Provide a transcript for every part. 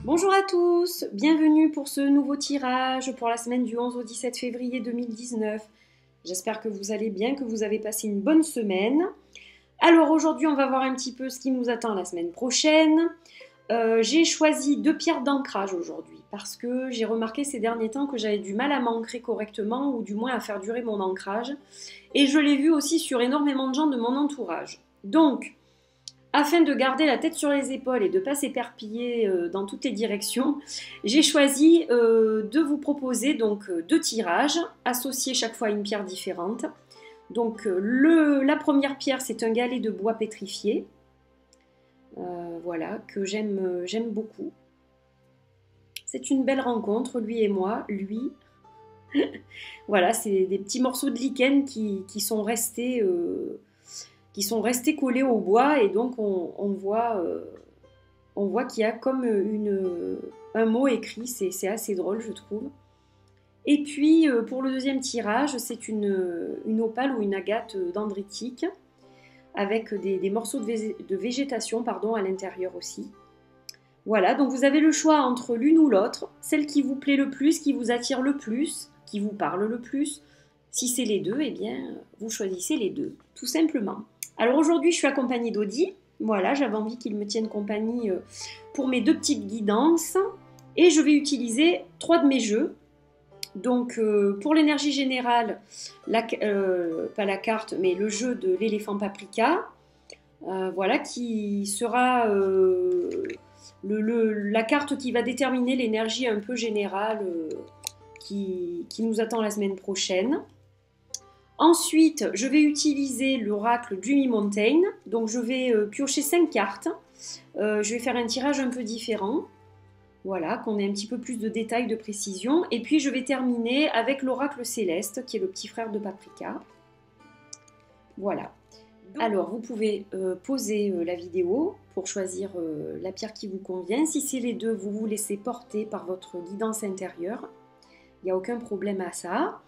Bonjour à tous, bienvenue pour ce nouveau tirage pour la semaine du 11 au 17 février 2019. J'espère que vous allez bien, que vous avez passé une bonne semaine. Alors aujourd'hui, on va voir un petit peu ce qui nous attend la semaine prochaine. J'ai choisi 2 pierres d'ancrage aujourd'hui parce que j'ai remarqué ces derniers temps que j'avais du mal à m'ancrer correctement ou du moins à faire durer mon ancrage. Et je l'ai vu aussi sur énormément de gens de mon entourage. Donc, afin de garder la tête sur les épaules et de ne pas s'éperpiller dans toutes les directions, j'ai choisi de vous proposer donc 2 tirages, associés chaque fois à une pierre différente. Donc la première pierre, c'est un galet de bois pétrifié, voilà, que j'aime beaucoup. C'est une belle rencontre, lui et moi, lui. Voilà, c'est des petits morceaux de lichen qui sont restés collés au bois et donc on voit qu'il y a comme un mot écrit, c'est assez drôle je trouve. Et puis pour le deuxième tirage, c'est une opale ou une agate dendritique avec des morceaux de végétation à l'intérieur aussi. Voilà, donc vous avez le choix entre l'une ou l'autre, celle qui vous plaît le plus, qui vous attire le plus, qui vous parle le plus. Si c'est les deux, eh bien vous choisissez les deux, tout simplement. Alors aujourd'hui, je suis accompagnée d'Audi. Voilà, j'avais envie qu'il me tienne compagnie pour mes 2 petites guidances. Et je vais utiliser 3 de mes jeux. Donc pour l'énergie générale, pas la carte, mais le jeu de l'éléphant paprika. Voilà, qui sera la carte qui va déterminer l'énergie un peu générale qui nous attend la semaine prochaine. Ensuite, je vais utiliser l'oracle Dreamy Mountain. Donc, je vais piocher 5 cartes. Je vais faire un tirage un peu différent. Voilà, qu'on ait un petit peu plus de détails, de précision. Et puis, je vais terminer avec l'oracle Céleste, qui est le petit frère de Paprika. Voilà. Alors, vous pouvez poser la vidéo pour choisir la pierre qui vous convient. Si c'est les deux, vous vous laissez porter par votre guidance intérieure. Il n'y a aucun problème à ça.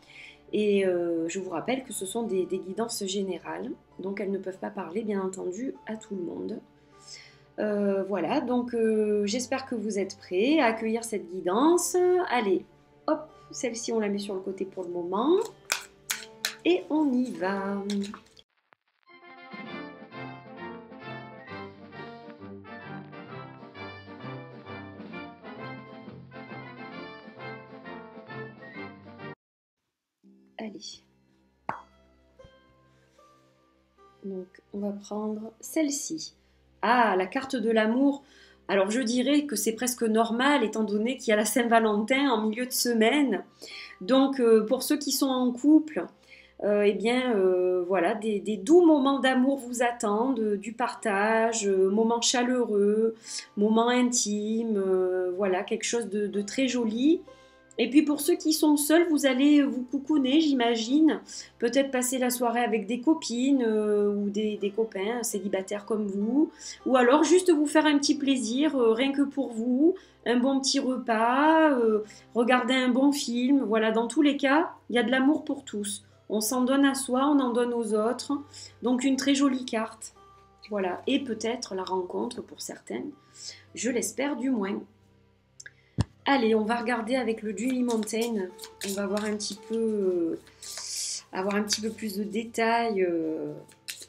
Et je vous rappelle que ce sont des guidances générales, donc elles ne peuvent pas parler, bien entendu, à tout le monde. Voilà, donc j'espère que vous êtes prêts à accueillir cette guidance. Allez, hop, celle-ci on la met sur le côté pour le moment. Et on y va. Allez. Donc, on va prendre celle-ci. Ah, la carte de l'amour. Alors, je dirais que c'est presque normal, étant donné qu'il y a la Saint-Valentin en milieu de semaine. Donc, pour ceux qui sont en couple, eh bien, voilà, des doux moments d'amour vous attendent, du partage, moments chaleureux, moments intimes, voilà, quelque chose de très joli. Et puis pour ceux qui sont seuls, vous allez vous coucouner, j'imagine. Peut-être passer la soirée avec des copines ou des copains célibataires comme vous. Ou alors juste vous faire un petit plaisir, rien que pour vous. Un bon petit repas, regarder un bon film. Voilà, dans tous les cas, il y a de l'amour pour tous. On s'en donne à soi, on en donne aux autres. Donc une très jolie carte. Voilà, et peut-être la rencontre pour certaines. Je l'espère du moins. Allez, on va regarder avec le Dreamy Mountain. On va voir un petit peu, avoir un petit peu plus de détails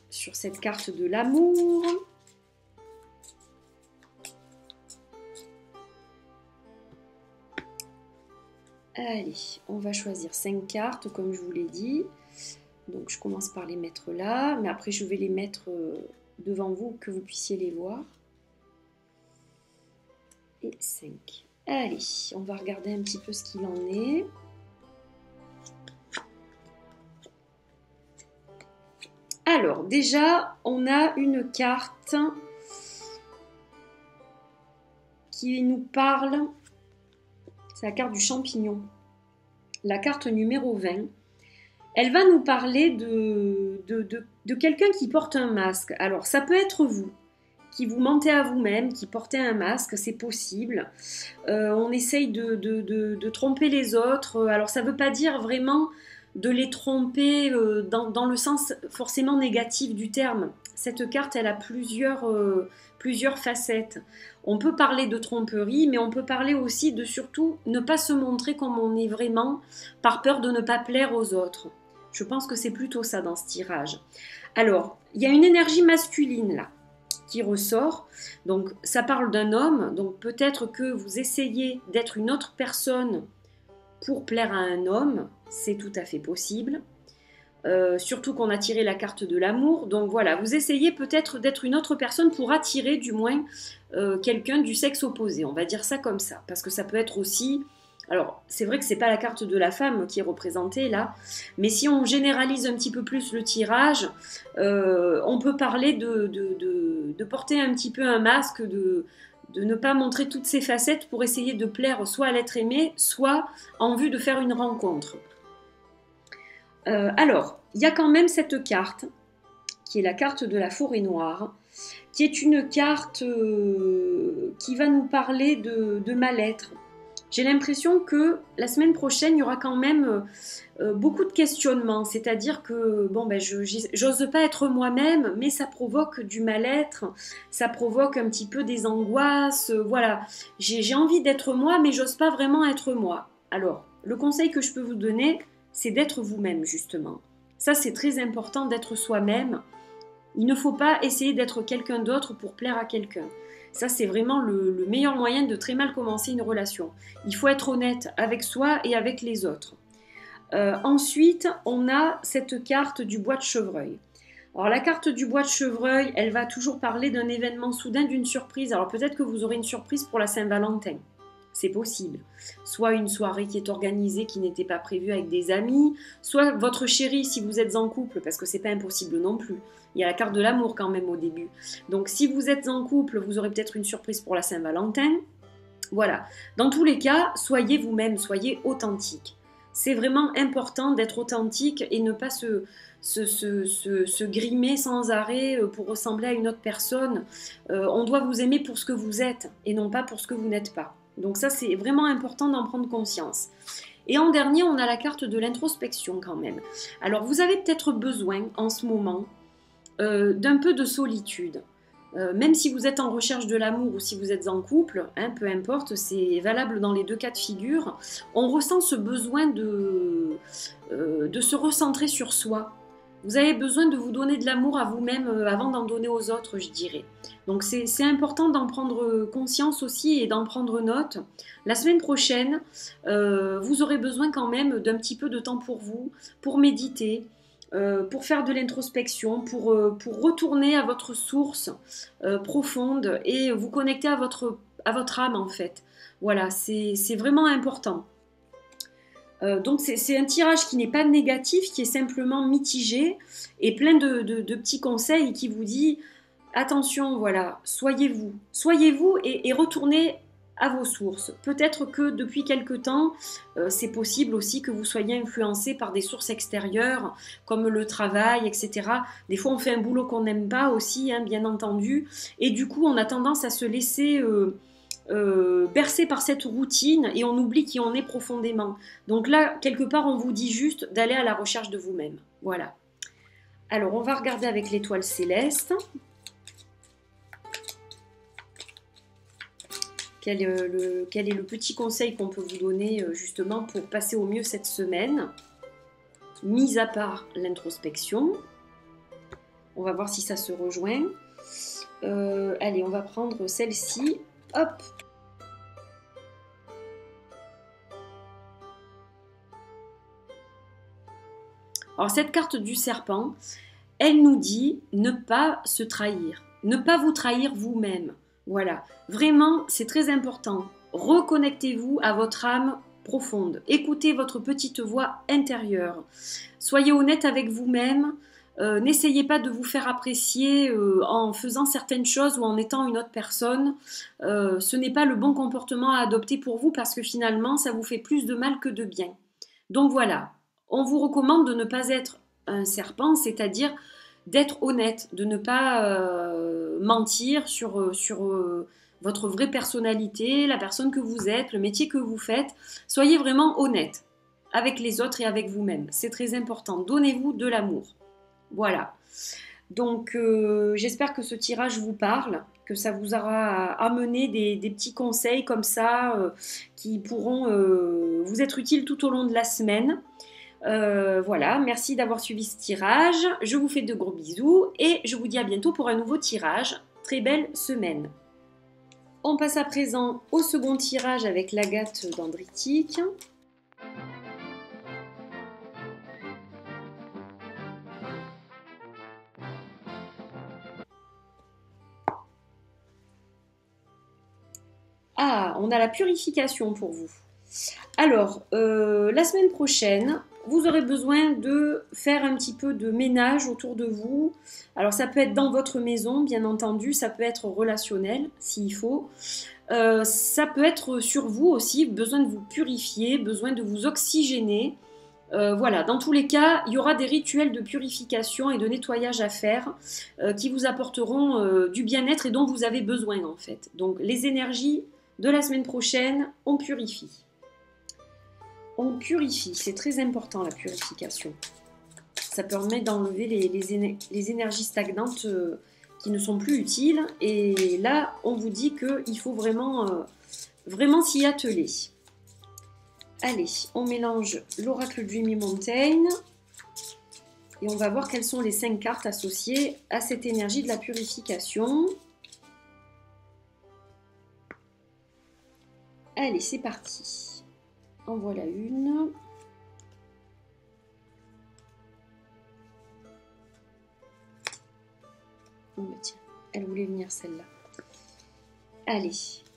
sur cette carte de l'amour. Allez, on va choisir 5 cartes, comme je vous l'ai dit. Donc, je commence par les mettre là, mais après, je vais les mettre devant vous, que vous puissiez les voir. Et 5. Allez, on va regarder un petit peu ce qu'il en est. Alors, déjà, on a une carte qui nous parle. C'est la carte du champignon. La carte numéro 20. Elle va nous parler de quelqu'un qui porte un masque. Alors, ça peut être vous. Qui vous mentez à vous-même, qui portez un masque, c'est possible. On essaye de tromper les autres. Alors ça ne veut pas dire vraiment de les tromper dans le sens forcément négatif du terme. Cette carte, elle a plusieurs plusieurs facettes. On peut parler de tromperie, mais on peut parler aussi de surtout ne pas se montrer comme on est vraiment par peur de ne pas plaire aux autres. Je pense que c'est plutôt ça dans ce tirage. Alors, il y a une énergie masculine là qui ressort. Donc, ça parle d'un homme. Donc, peut-être que vous essayez d'être une autre personne pour plaire à un homme. C'est tout à fait possible. Surtout qu'on a tiré la carte de l'amour. Donc voilà, vous essayez peut-être d'être une autre personne pour attirer du moins quelqu'un du sexe opposé. On va dire ça comme ça. Parce que ça peut être aussi... Alors, c'est vrai que c'est pas la carte de la femme qui est représentée là, mais si on généralise un petit peu plus le tirage, on peut parler de porter un petit peu un masque, de ne pas montrer toutes ses facettes pour essayer de plaire soit à l'être aimé, soit en vue de faire une rencontre. Alors, il y a quand même cette carte, qui est la carte de la forêt noire, qui est une carte qui va nous parler de mal-être. J'ai l'impression que la semaine prochaine, il y aura quand même beaucoup de questionnements. C'est-à-dire que, bon, ben, j'ose pas être moi-même, mais ça provoque du mal-être, ça provoque un petit peu des angoisses. Voilà, j'ai envie d'être moi, mais j'ose pas vraiment être moi. Alors, le conseil que je peux vous donner, c'est d'être vous-même, justement. Ça, c'est très important d'être soi-même. Il ne faut pas essayer d'être quelqu'un d'autre pour plaire à quelqu'un. Ça, c'est vraiment le meilleur moyen de très mal commencer une relation. Il faut être honnête avec soi et avec les autres. Ensuite, on a cette carte du bois de chevreuil. Alors, la carte du bois de chevreuil, elle va toujours parler d'un événement soudain, d'une surprise. Alors, peut-être que vous aurez une surprise pour la Saint-Valentin. C'est possible. Soit une soirée qui est organisée qui n'était pas prévue avec des amis, soit votre chéri si vous êtes en couple, parce que c'est pas impossible non plus. Il y a la carte de l'amour quand même au début. Donc si vous êtes en couple, vous aurez peut-être une surprise pour la Saint-Valentin. Voilà. Dans tous les cas, soyez vous-même, soyez authentique. C'est vraiment important d'être authentique et ne pas se grimer sans arrêt pour ressembler à une autre personne. On doit vous aimer pour ce que vous êtes et non pas pour ce que vous n'êtes pas. Donc ça, c'est vraiment important d'en prendre conscience. Et en dernier, on a la carte de l'introspection quand même. Alors, vous avez peut-être besoin en ce moment d'un peu de solitude. Même si vous êtes en recherche de l'amour ou si vous êtes en couple, hein, peu importe, c'est valable dans les deux cas de figure, on ressent ce besoin de se recentrer sur soi. Vous avez besoin de vous donner de l'amour à vous-même avant d'en donner aux autres, je dirais. Donc c'est important d'en prendre conscience aussi et d'en prendre note. La semaine prochaine, vous aurez besoin quand même d'un petit peu de temps pour vous, pour méditer, pour faire de l'introspection, pour retourner à votre source profonde et vous connecter à votre âme en fait. Voilà, c'est vraiment important. Donc c'est un tirage qui n'est pas négatif, qui est simplement mitigé et plein de petits conseils qui vous dit attention, voilà, soyez-vous et retournez à vos sources. Peut-être que depuis quelque temps, c'est possible aussi que vous soyez influencé par des sources extérieures comme le travail, etc. Des fois on fait un boulot qu'on n'aime pas aussi, hein, bien entendu, et du coup on a tendance à se laisser bercé par cette routine et on oublie qui on est profondément. Donc là, quelque part, on vous dit juste d'aller à la recherche de vous-même. Voilà. Alors, on va regarder avec l'étoile céleste. Quel est le petit conseil qu'on peut vous donner justement pour passer au mieux cette semaine, mis à part l'introspection. On va voir si ça se rejoint. Allez, on va prendre celle-ci. Hop. Alors cette carte du serpent, elle nous dit ne pas se trahir, ne pas vous trahir vous-même. Voilà, vraiment c'est très important. Reconnectez-vous à votre âme profonde, écoutez votre petite voix intérieure. Soyez honnête avec vous-même. N'essayez pas de vous faire apprécier en faisant certaines choses ou en étant une autre personne. Ce n'est pas le bon comportement à adopter pour vous parce que finalement, ça vous fait plus de mal que de bien. Donc voilà, on vous recommande de ne pas être un serpent, c'est-à-dire d'être honnête, de ne pas mentir sur votre vraie personnalité, la personne que vous êtes, le métier que vous faites. Soyez vraiment honnête avec les autres et avec vous-même. C'est très important. Donnez-vous de l'amour. Voilà, donc j'espère que ce tirage vous parle. que ça vous aura amené des petits conseils comme ça qui pourront vous être utiles tout au long de la semaine. Voilà, merci d'avoir suivi ce tirage. Je vous fais de gros bisous et je vous dis à bientôt pour un nouveau tirage. Très belle semaine. On passe à présent au second tirage avec l'agate dendritique. Ah, on a la purification pour vous. Alors, la semaine prochaine, vous aurez besoin de faire un petit peu de ménage autour de vous. Alors, ça peut être dans votre maison, bien entendu, ça peut être relationnel, s'il faut. Ça peut être sur vous aussi, besoin de vous purifier, besoin de vous oxygéner. Voilà, dans tous les cas, il y aura des rituels de purification et de nettoyage à faire qui vous apporteront du bien-être et dont vous avez besoin en fait. Donc, les énergies de la semaine prochaine, on purifie. On purifie, c'est très important la purification. Ça permet d'enlever les énergies stagnantes qui ne sont plus utiles. Et là, on vous dit qu'il faut vraiment, vraiment s'y atteler. Allez, on mélange l'oracle Dreamy Mountain. Et on va voir quelles sont les 5 cartes associées à cette énergie de la purification. Allez, c'est parti. En voilà une. Oh, bah tiens, elle voulait venir celle-là. Allez,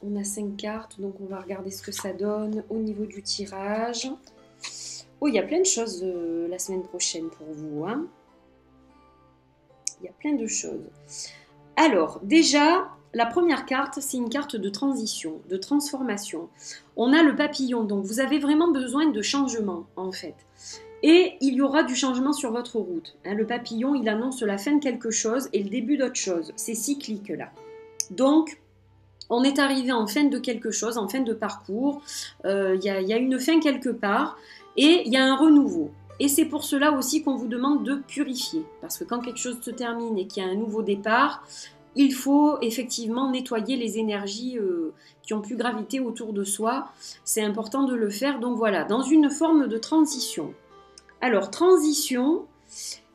on a 5 cartes, donc on va regarder ce que ça donne au niveau du tirage. Oh, il y a plein de choses la semaine prochaine pour vous, hein. Il y a plein de choses. Alors, déjà, la première carte, c'est une carte de transition, de transformation. On a le papillon, donc vous avez vraiment besoin de changement, en fait. Et il y aura du changement sur votre route. Hein, le papillon, il annonce la fin de quelque chose et le début d'autre chose. C'est cyclique, là. Donc, on est arrivé en fin de quelque chose, en fin de parcours. Il y a une fin quelque part et il y a un renouveau. Et c'est pour cela aussi qu'on vous demande de purifier. Parce que quand quelque chose se termine et qu'il y a un nouveau départ, il faut effectivement nettoyer les énergies qui ont pu graviter autour de soi. C'est important de le faire. Donc voilà, dans une forme de transition. Alors, transition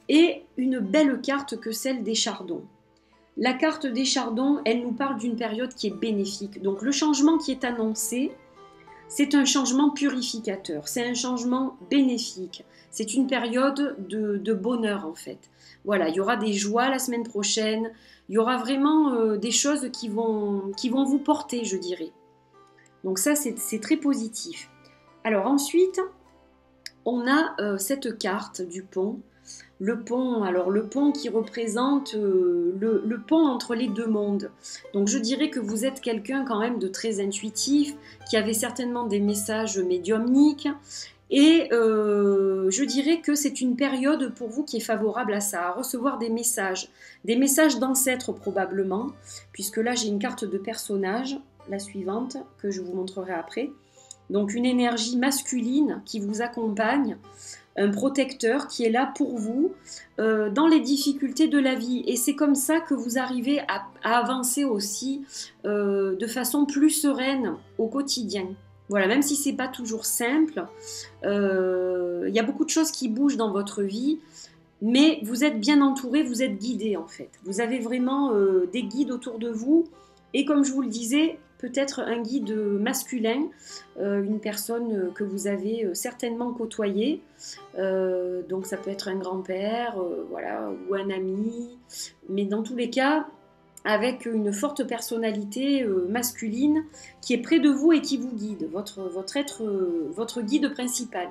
est une belle carte que celle des chardons. La carte des chardons, elle nous parle d'une période qui est bénéfique. Donc le changement qui est annoncé, c'est un changement purificateur, c'est un changement bénéfique. C'est une période de bonheur en fait. Voilà, il y aura des joies la semaine prochaine, il y aura vraiment des choses qui vont vous porter, je dirais. Donc ça, c'est très positif. Alors ensuite, on a cette carte du pont. Le pont, alors le pont qui représente le pont entre les deux mondes. Donc je dirais que vous êtes quelqu'un quand même de très intuitif, qui avait certainement des messages médiumniques. Et je dirais que c'est une période pour vous qui est favorable à ça, à recevoir des messages d'ancêtres probablement, puisque là j'ai une carte de personnage, la suivante, que je vous montrerai après. Donc une énergie masculine qui vous accompagne, un protecteur qui est là pour vous dans les difficultés de la vie. Et c'est comme ça que vous arrivez à avancer aussi de façon plus sereine au quotidien. Voilà, même si c'est pas toujours simple, il y a beaucoup de choses qui bougent dans votre vie, mais vous êtes bien entouré, vous êtes guidé en fait. Vous avez vraiment des guides autour de vous. Et comme je vous le disais, peut-être un guide masculin, une personne que vous avez certainement côtoyée. Donc ça peut être un grand-père, voilà, ou un ami. Mais dans tous les cas, avec une forte personnalité masculine qui est près de vous et qui vous guide, votre guide principal.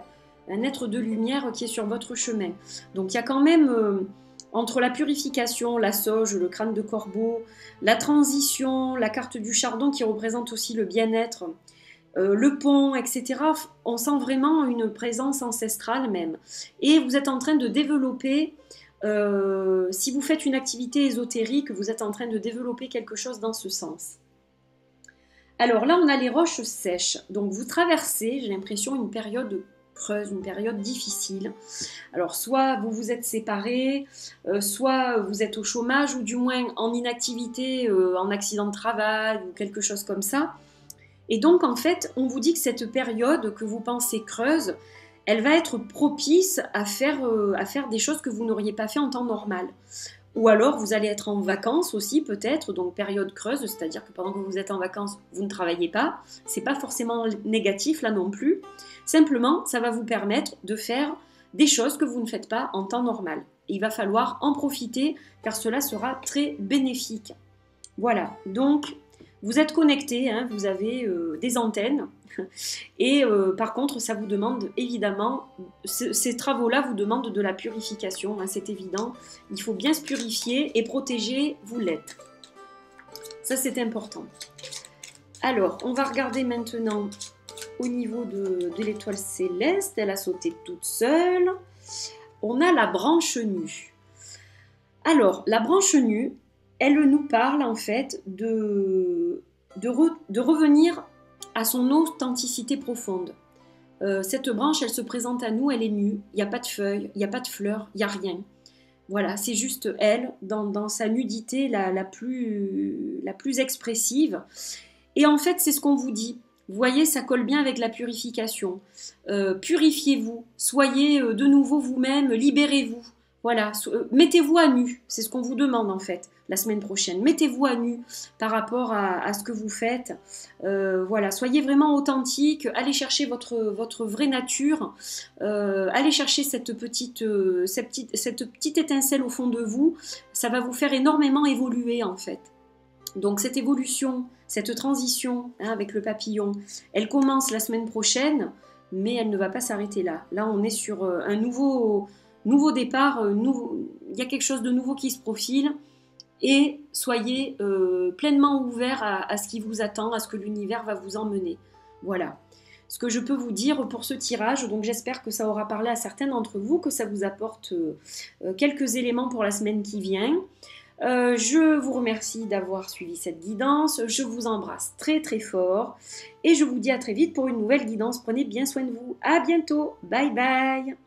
Un être de lumière qui est sur votre chemin. Donc il y a quand même... entre la purification, la sauge, le crâne de corbeau, la transition, la carte du chardon qui représente aussi le bien-être, le pont, etc. On sent vraiment une présence ancestrale même. Et vous êtes en train de développer, si vous faites une activité ésotérique, vous êtes en train de développer quelque chose dans ce sens. Alors là, on a les roches sèches. Donc vous traversez, j'ai l'impression, une période creuse, une période difficile. Alors soit vous vous êtes séparés, soit vous êtes au chômage ou du moins en inactivité, en accident de travail ou quelque chose comme ça. Et donc en fait, on vous dit que cette période que vous pensez creuse, elle va être propice à faire des choses que vous n'auriez pas fait en temps normal. Ou alors vous allez être en vacances aussi peut-être, donc période creuse, c'est-à-dire que pendant que vous êtes en vacances, vous ne travaillez pas. C'est pas forcément négatif là non plus. Simplement, ça va vous permettre de faire des choses que vous ne faites pas en temps normal. Et il va falloir en profiter car cela sera très bénéfique. Voilà, donc vous êtes connecté, hein, vous avez des antennes et par contre ça vous demande évidemment, ces travaux-là vous demandent de la purification, hein, c'est évident, il faut bien se purifier et protéger, vous l'êtes. Ça c'est important. Alors on va regarder maintenant au niveau de l'étoile céleste, elle a sauté toute seule. On a la branche nue. Alors la branche nue, elle nous parle en fait de revenir à son authenticité profonde. Cette branche, elle se présente à nous, elle est nue, il n'y a pas de feuilles, il n'y a pas de fleurs, il n'y a rien. Voilà, c'est juste elle, dans sa nudité la plus expressive. Et en fait, c'est ce qu'on vous dit. Vous voyez, ça colle bien avec la purification. Purifiez-vous, soyez de nouveau vous-même, libérez-vous. Voilà, mettez-vous à nu, c'est ce qu'on vous demande en fait la semaine prochaine. Mettez-vous à nu par rapport à ce que vous faites. Voilà, soyez vraiment authentique, allez chercher votre vraie nature, allez chercher cette petite étincelle au fond de vous. Ça va vous faire énormément évoluer en fait. Donc cette évolution, cette transition hein, avec le papillon, elle commence la semaine prochaine, mais elle ne va pas s'arrêter là. Là, on est sur un nouveau départ, il y a quelque chose de nouveau qui se profile et soyez pleinement ouverts à ce qui vous attend, à ce que l'univers va vous emmener. Voilà ce que je peux vous dire pour ce tirage. Donc j'espère que ça aura parlé à certains d'entre vous, que ça vous apporte quelques éléments pour la semaine qui vient. Je vous remercie d'avoir suivi cette guidance, je vous embrasse très très fort et je vous dis à très vite pour une nouvelle guidance. Prenez bien soin de vous, à bientôt, bye bye.